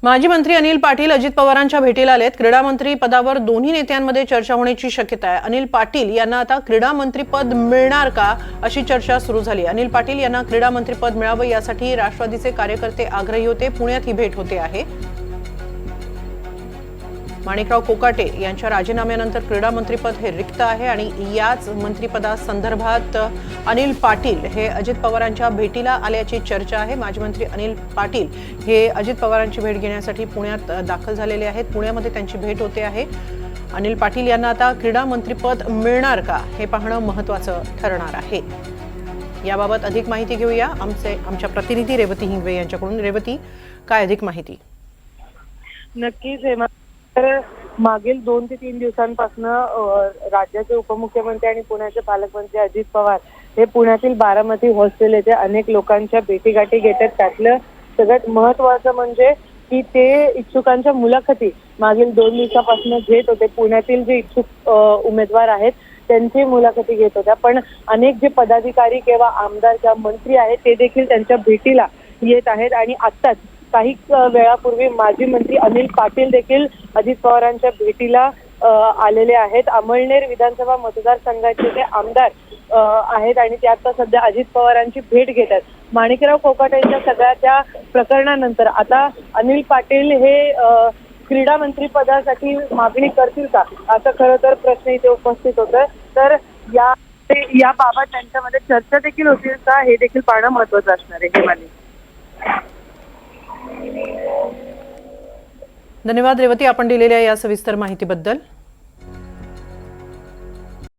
माजी मंत्री अनिल पाटील अजित पवारांच्या भेटीला आलेत। क्रीडा मंत्री पदावर दोन्ही नेत्यांमध्ये चर्चा होण्याची शक्यता आहे। अनिल पाटील यांना आता क्रीडा मंत्री पद मिळणार का अशी चर्चा सुरू झाली। अनिल पाटील यांना क्रीडा मंत्री पद मिळावं यासाठी राष्ट्रवादीचे कार्यकर्ते आग्रही होते। पुण्यात ही भेट होते आहे। माणिकराव कोकाटे यांच्या राजीनाम्यानंतर क्रीडा मंत्रीपद हे रिक्त आहे आणि याच मंत्रिपदासंदर्भात अनिल पाटील हे अजित पवारांच्या भेटीला आल्याची चर्चा आहे। माजी मंत्री अनिल पाटील हे अजित पवारांची भेट घेण्यासाठी पुण्यात दाखल झालेले आहेत। पुण्यामध्ये त्यांची भेट होते आहे। अनिल पाटील यांना आता क्रीडा मंत्रीपद मिळणार का हे पाहणं महत्त्वाचं ठरणार आहे। याबाबत अधिक माहिती घेऊया आमच्या प्रतिनिधी रेवती हिंगवे यांच्याकडून। रेवती, काय अधिक माहिती? नक्कीच तर मागील 2 ते 3 दिवसांपासून राज्याचे उपमुख्यमंत्री आणि पुण्याचे पालकमंत्री अजित पवार हे पुण्यातील बारामती हॉस्टेल येथे अनेक लोकांच्या भेटीगाठी घेतात। त्यातलं सगळ्यात महत्त्वाचं म्हणजे की ते इच्छुकांच्या मुलाखती मागील 2 दिवसापासून घेत होते। पुण्यातील जे इच्छुक उमेदवार आहेत त्यांची मुलाखती घेत होत्या, पण अनेक जे पदाधिकारी किंवा आमदार किंवा मंत्री आहेत ते देखील त्यांच्या भेटीला येत आहेत। आणि आत्ताच काही वेळापूर्वी माजी मंत्री अनिल पाटील देखील अजित पवारांच्या भेटीला आलेले आहेत। अमळनेर विधानसभा मतदारसंघाचे ते आमदार आहेत आणि ते आता सध्या अजित पवारांची भेट घेत आहेत। माणिकराव कोकाटेंच्या सगळ्या त्या प्रकरणानंतर आता अनिल पाटील हे क्रीडा मंत्री पदासाठी मागणी करतील का, असं खरं तर प्रश्न इथे उपस्थित होतोय। तर याबाबत त्यांच्यामध्ये चर्चा देखील होतील का हे देखील पाहणं महत्त्वाचं असणार आहे। धन्यवाद रेवती, आपण दिलेल्या या सविस्तर माहितीबद्दल।